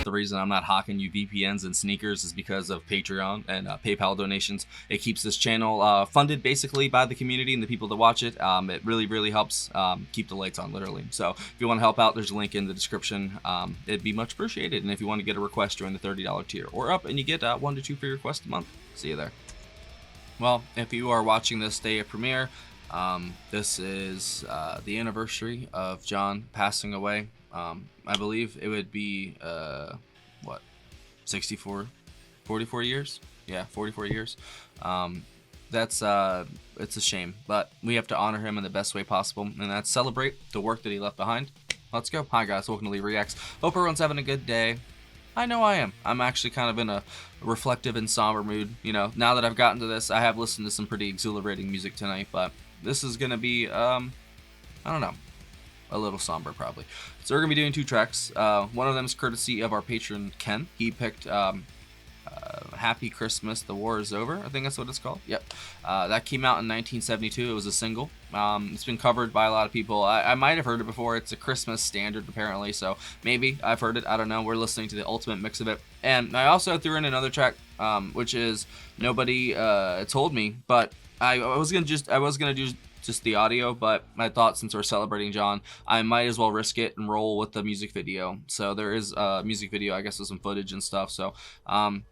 The reason I'm not hawking you VPNs and sneakers is because of Patreon and PayPal donations. It keeps this channel funded basically by the community and the people that watch it. It really helps keep the lights on, literally. So if you want to help out, there's a link in the description. It'd be much appreciated. And if you want to get a request, join the $30 tier or up, and you get 1 to 2 free requests a month. See you there. Well, if you are watching this day of premiere, this is the anniversary of John passing away. I believe it would be, 44 years? Yeah, 44 years. It's a shame, but we have to honor him in the best way possible, and that's celebrate the work that he left behind. Let's go. Hi guys, welcome to Lee Reacts. Hope everyone's having a good day. I know I am. I'm actually kind of in a reflective and somber mood. You know, now that I've gotten to this, I have listened to some pretty exhilarating music tonight, but this is gonna be, I don't know, a little somber probably. So we're gonna be doing 2 tracks. One of them is courtesy of our patron Ken. He picked Happy Christmas, The War Is Over. I think that's what it's called. Yep. That came out in 1972. It was a single. It's been covered by a lot of people. I might have heard it before. It's a Christmas standard apparently, so maybe I've heard it. I don't know. We're listening to the ultimate mix of it. And I also threw in another track, which is Nobody Told Me, but I was gonna do just the audio, but I thought since we're celebrating John, I might as well risk it and roll with the music video. So there is a music video, I guess, with some footage and stuff. So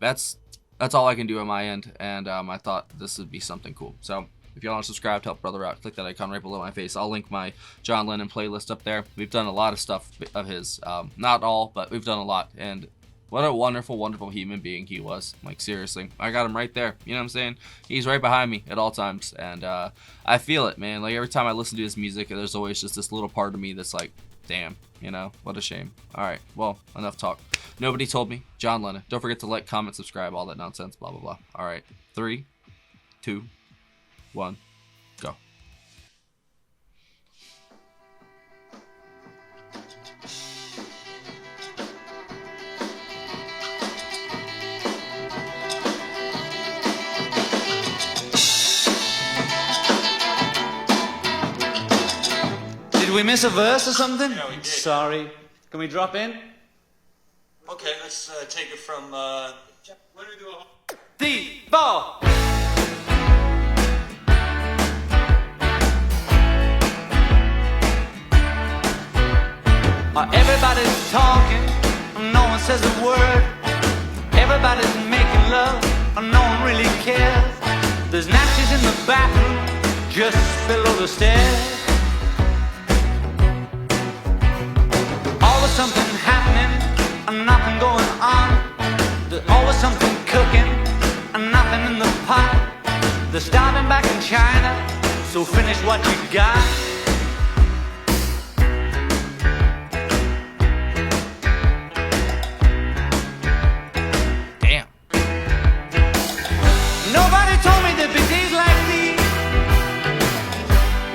that's all I can do on my end, and I thought this would be something cool. So if you want to subscribe to help brother out, click that icon right below my face. I'll link my John Lennon playlist up there. We've done a lot of stuff of his, not all, but we've done a lot, and what a wonderful human being he was. Like, seriously. I got him right there. You know what I'm saying? He's right behind me at all times. And I feel it, man. Like, every time I listen to his music, there's always just this little part of me that's like, damn, you know? What a shame. Alright, well, enough talk. Nobody Told Me, John Lennon. Don't forget to like, comment, subscribe, all that nonsense, blah, blah, blah. Alright, 3, 2, 1, go. Did we miss a verse or something? Yeah, we did. Sorry. Can we drop in? Okay, let's take it from, when do we do a... The ball. Everybody's talking, no one says a word. Everybody's making love, no one really cares. There's natches in the bathroom, just below the stairs. Always something happening, and nothing going on. There's always something cooking, and nothing in the pot. They're starving back in China, so finish what you got. Damn. Nobody told me there'd be days like these.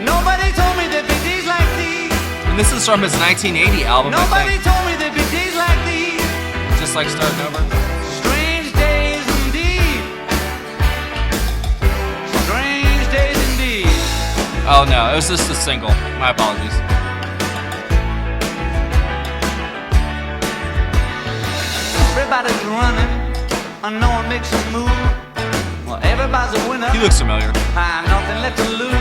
Nobody told me there'd be days like these. And this is from his 1980 album, Nobody I think. told me there'd be days like these. Just like Starting Over. Strange days indeed. Strange days indeed. Oh no, it was just a single. My apologies. Everybody's running, and no one makes a move. Well, everybody's a winner. He looks familiar. Nothing left to lose.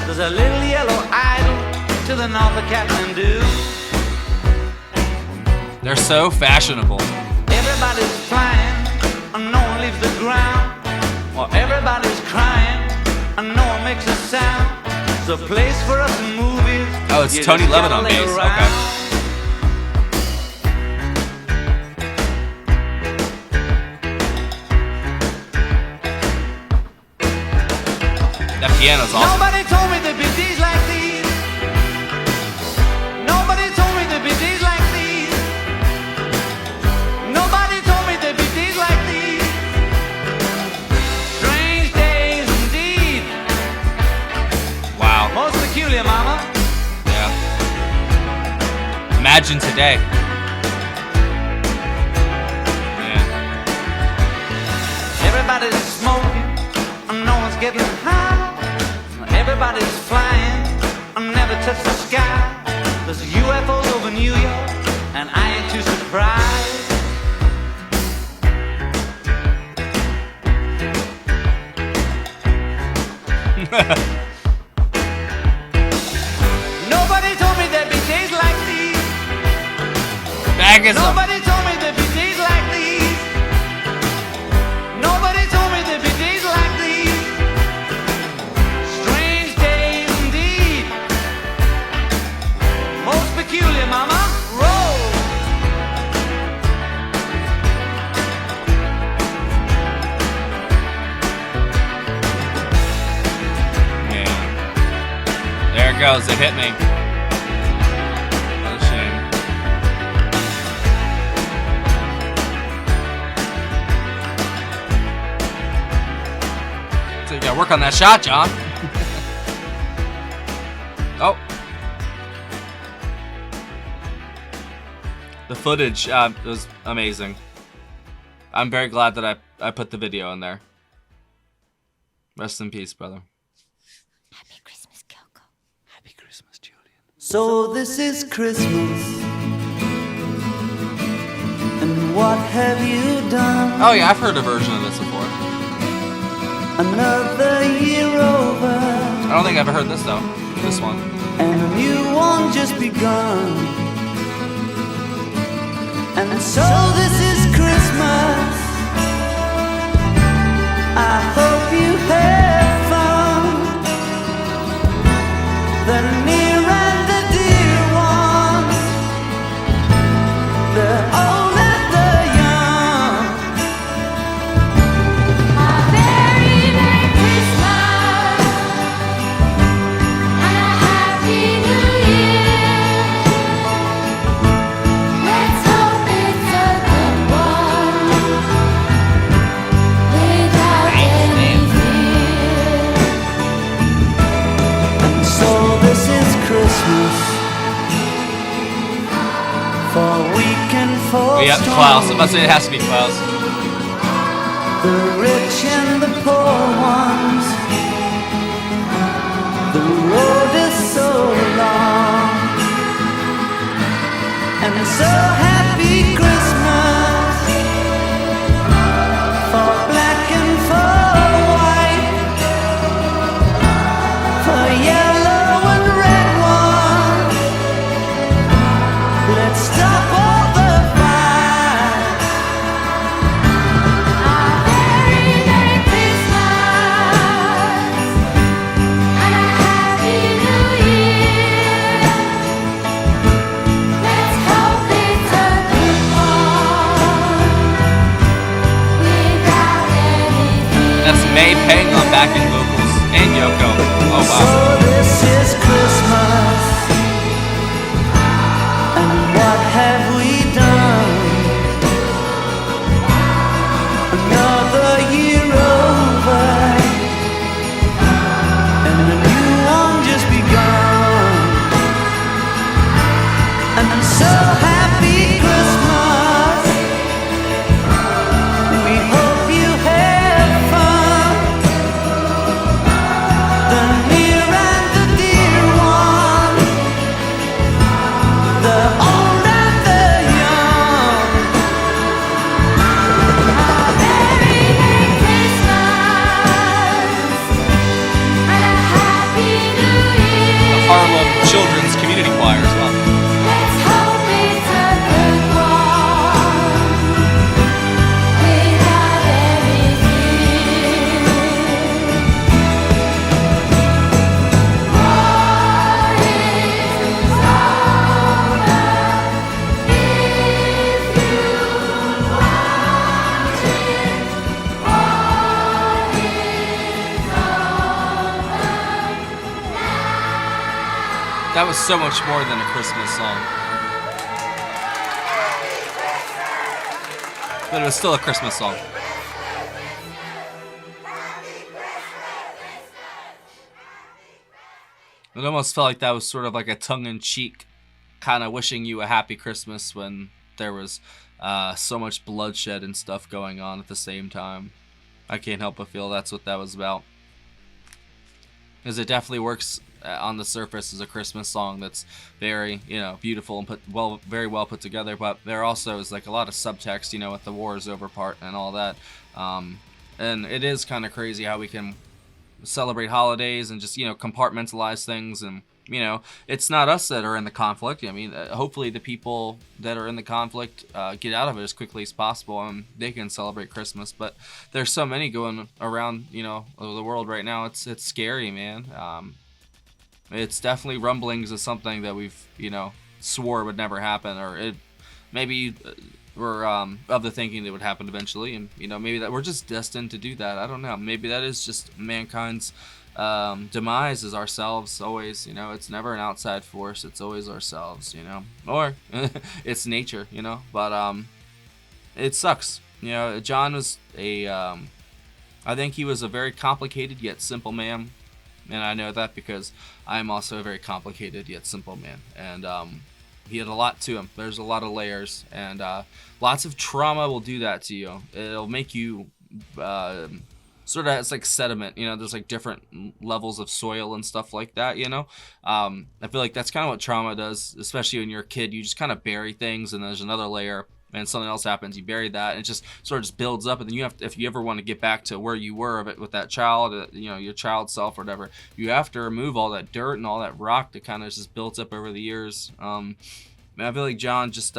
There's a little yellow idol to the north of Kathmandu. They're so fashionable. Everybody's flying, and no one leaves the ground. Well, everybody's crying, and no one makes a sound. There's a place for us in movies. Oh, it's You Tony just Levin gotta on lay bass. around. Okay. That piano's awesome. Nobody told me there'd be days like these. Nobody told me there'd be days like these. Nobody told me there'd be days like these. Strange days indeed. Wow. Most peculiar, mama. Yeah. Imagine today. Yeah. Everybody's smoking, and no one's getting high. Everybody's flying, and never touch the sky. There's UFOs over New York, and I ain't too surprised. Nobody told me there'd be days like these. Bagism. Nobody told me there'd be days like these. Nobody told me there'd be days like these. Strange days indeed. Most peculiar, mama. Roll. Man. There it goes. It hit me. What a shame. So you gotta work on that shot, John. Oh. The footage was amazing. I'm very glad that I put the video in there. Rest in peace, brother. Happy Christmas, Kyoko. Happy Christmas, Julian. So this is Christmas, and what have you done? Oh yeah, I've heard a version of this before. Another year over, I don't think I've ever heard this though. This one. and a new one just begun. And so this is Christmas. I hope you have fun. The near and the dear ones, the old and the young. A very Merry Christmas and a Happy New Year. Let's hope it's a good one without any fear. And so this is Christmas for weak and for Yep, strong. Klaus. I must say it has to be Klaus. The rich and the poor ones. The road is so long, and so happy Christmas for black and for white, for yellow and red ones. Let's stop all the fight. A very Merry Christmas and a Happy New Year. Let's hope it's a good one without any fear. That's May Peng on backing vocals and Yoko. Oh wow. So this is Christmas, and what have we done? Another year over, and a new one just begun. And I'm so happy Christmas. We hope you have fun. The near and the dear one, the old and the young. A very Merry Christmas and a Happy New Year. Harlem Children's Community Choir as well. Let's hope it's a good one without any fear. War is over if you want it. War is over. That was so much more than a Christmas song. But it was still a Christmas song. It almost felt like that was sort of like a tongue-in-cheek kind of wishing you a happy Christmas when there was so much bloodshed and stuff going on at the same time. I can't help but feel that's what that was about. Because it definitely works on the surface as a Christmas song that's very, beautiful and very well put together. But there also is like a lot of subtext, with the war is over part and all that. And it is kind of crazy how we can celebrate holidays and just, compartmentalize things. And, it's not us that are in the conflict. I mean, hopefully the people that are in the conflict get out of it as quickly as possible and they can celebrate Christmas. But there's so many going around, the world right now. It's scary, man. It's definitely rumblings of something that we've, swore would never happen, or it maybe we're of the thinking that would happen eventually, and maybe that we're just destined to do that. I don't know. Maybe that is just mankind's demise, is ourselves always. It's never an outside force. It's always ourselves. Or it's nature. But it sucks. John was I think he was a very complicated yet simple man. And I know that because I'm also a very complicated yet simple man. And he had a lot to him. There's a lot of layers. And lots of trauma will do that to you. It'll make you sort of, it's like sediment. There's like different levels of soil and stuff like that, I feel like that's kind of what trauma does, especially when you're a kid. You just kind of bury things, and there's another layer. And something else happens, you bury that, and it just sort of just builds up. And then you have to, if you ever want to get back to where you were with that child, your child self or whatever, you have to remove all that dirt and all that rock that kind of just built up over the years. And I feel like John just,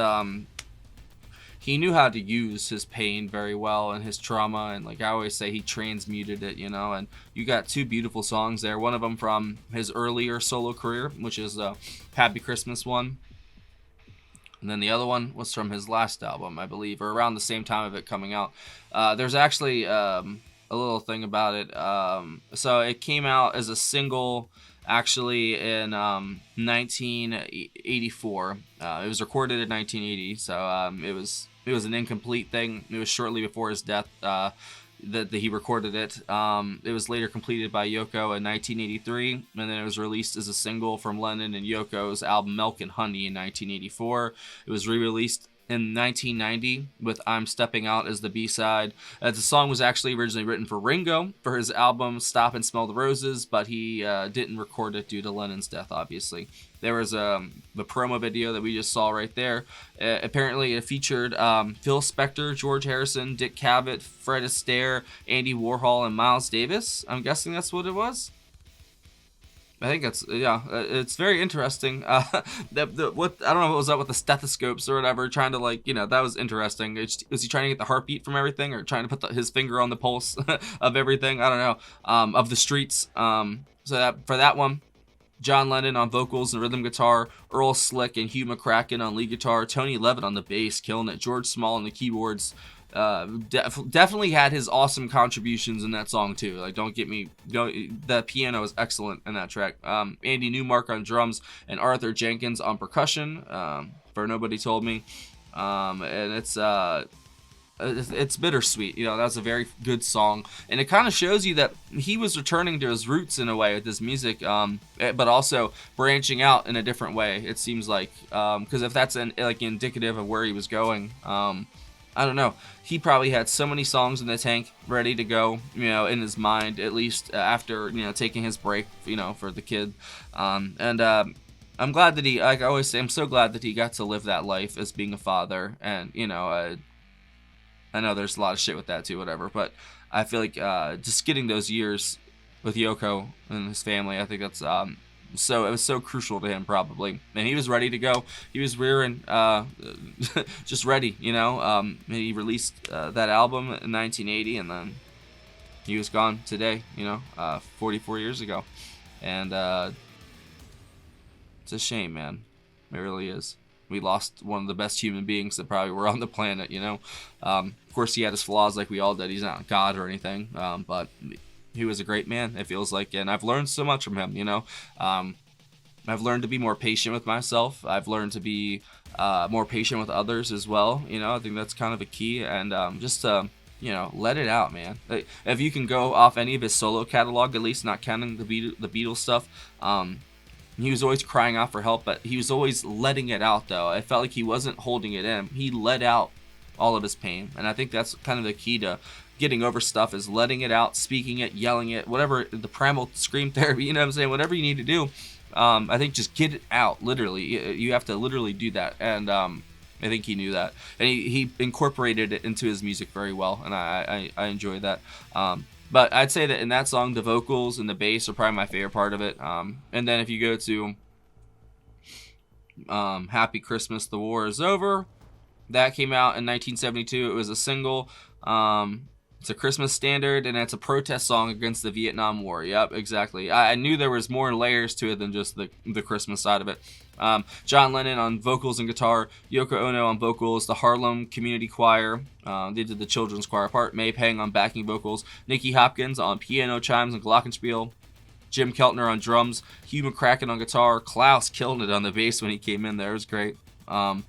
he knew how to use his pain very well and his trauma. And like I always say, he transmuted it, and you got two beautiful songs there. One of them from his earlier solo career, which is the Happy Christmas one. And then the other one was from his last album, I believe, or around the same time of it coming out. There's actually a little thing about it. So it came out as a single, actually, in 1984. It was recorded in 1980, so it was an incomplete thing. It was shortly before his death that he recorded it. It was later completed by Yoko in 1983, and then it was released as a single from Lennon and Yoko's album Milk and Honey in 1984. It was re-released in 1990 with I'm Stepping Out as the B-side. The song was actually originally written for Ringo for his album Stop and Smell the Roses, but he didn't record it due to Lennon's death, obviously. There was the promo video that we just saw right there. Apparently it featured Phil Spector, George Harrison, Dick Cavett, Fred Astaire, Andy Warhol, and Miles Davis. I'm guessing that's what it was. I think it's, yeah, it's very interesting. What I don't know what was up with the stethoscopes or whatever, trying to that was interesting. Was he trying to get the heartbeat from everything, or trying to put his finger on the pulse of everything? I don't know. Of the streets. So that for that one, John Lennon on vocals and rhythm guitar, Earl Slick and Hugh McCracken on lead guitar, Tony Levitt on the bass, killing it, George Small on the keyboards. Definitely had his awesome contributions in that song too. Like, the piano is excellent in that track. Andy Newmark on drums and Arthur Jenkins on percussion. For Nobody Told Me, and it's bittersweet. That's a very good song, and it kind of shows you that he was returning to his roots in a way with his music, but also branching out in a different way. It seems like, because if that's indicative of where he was going. I don't know. He probably had so many songs in the tank ready to go, in his mind, at least after, taking his break, for the kid. And I'm glad that he, like I always say, I'm so glad that he got to live that life as being a father. And, I know there's a lot of shit with that too, whatever. But I feel like just getting those years with Yoko and his family, I think that's so it was so crucial to him, probably, and he was ready to go. He was rearing, just ready, he released that album in 1980, and then he was gone today, 44 years ago, and it's a shame, man. It really is. We lost one of the best human beings that probably were on the planet, Of course, he had his flaws like we all did. He's not God or anything, but he was a great man, it feels like, and I've learned so much from him, I've learned to be more patient with myself. I've learned to be more patient with others as well, I think that's kind of a key, and just let it out, man. Like, if you can go off any of his solo catalog, at least not counting the Beatles stuff, he was always crying out for help, but he was always letting it out, though. I felt like he wasn't holding it in. He let out all of his pain, and I think that's kind of the key to getting over stuff, is letting it out, speaking it, yelling it, whatever, the primal scream therapy, what I'm saying, whatever you need to do. I think just get it out, literally. You have to literally do that, and I think he knew that, and he incorporated it into his music very well, and I enjoy that. But I'd say that in that song, the vocals and the bass are probably my favorite part of it. And then if you go to Happy Christmas, the War is Over, that came out in 1972. It was a single. It's a Christmas standard, and it's a protest song against the Vietnam War. Yep, exactly. I knew there was more layers to it than just the Christmas side of it. John Lennon on vocals and guitar, Yoko Ono on vocals, the Harlem Community Choir, they did the children's choir part, May Pang on backing vocals, Nicky Hopkins on piano, chimes, and glockenspiel, Jim Keltner on drums, Hugh McCracken on guitar, Klaus killed it on the bass when he came in there. It was great. And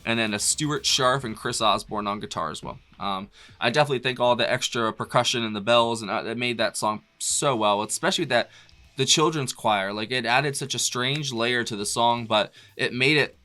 then a Stuart Sharf and Chris Osborne on guitar as well. I definitely think all the extra percussion and the bells and it made that song so well, especially that the children's choir. Like, it added such a strange layer to the song, but it made it.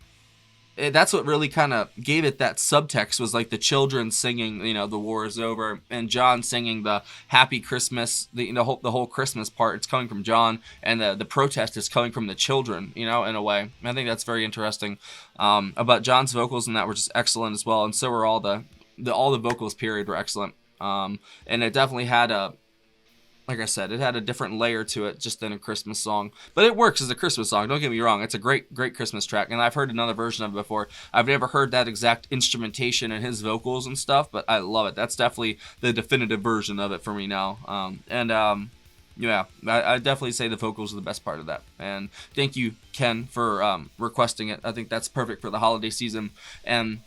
That's what really kind of gave it that subtext, was like the children singing, you know, the war is over, and John singing the Happy Christmas, the whole Christmas part. It's coming from John, and the protest is coming from the children, you know, in a way. I think that's very interesting. But John's vocals in that were just excellent as well, and so were all the vocals. Period, were excellent. And it definitely had a. Like I said, it had a different layer to it just than a Christmas song. But it works as a Christmas song. Don't get me wrong. It's a great Christmas track. And I've heard another version of it before. I've never heard that exact instrumentation and his vocals and stuff, but I love it. That's definitely the definitive version of it for me now. Yeah, I definitely say the vocals are the best part of that. And thank you, Ken, for requesting it. I think that's perfect for the holiday season. And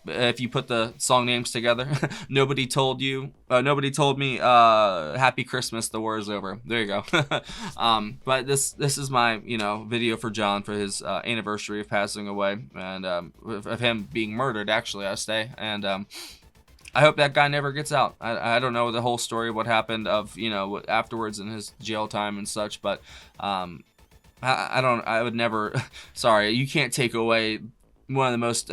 if you put the song names together, nobody told me, Happy Christmas, the war is over. There you go. But this is my, you know, video for John for his anniversary of passing away, and of him being murdered, actually, I say. And I hope that guy never gets out. I don't know the whole story of what happened of, you know, afterwards in his jail time and such, but I would never. Sorry, you can't take away one of the most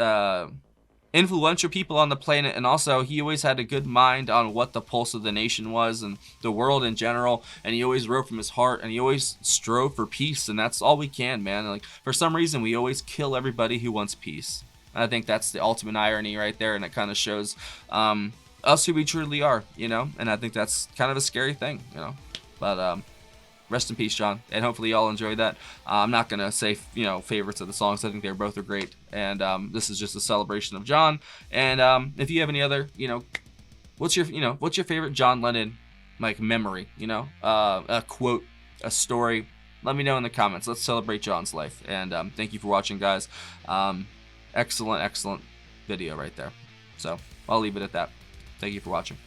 influential people on the planet, and also he always had a good mind on what the pulse of the nation was and the world in general, and he always wrote from his heart, and he always strove for peace, and that's all we can, man. Like, for some reason we always kill everybody who wants peace. And I think that's the ultimate irony right there, and it kind of shows us who we truly are, you know, and I think that's kind of a scary thing, you know. But rest in peace, John, and hopefully y'all enjoy that. I'm not gonna say, you know, favorites of the songs. I think they're both great, and this is just a celebration of John. And if you have any other, you know, what's your favorite John Lennon like memory? You know, a quote, a story. Let me know in the comments. Let's celebrate John's life. And thank you for watching, guys. Excellent video right there. So I'll leave it at that. Thank you for watching.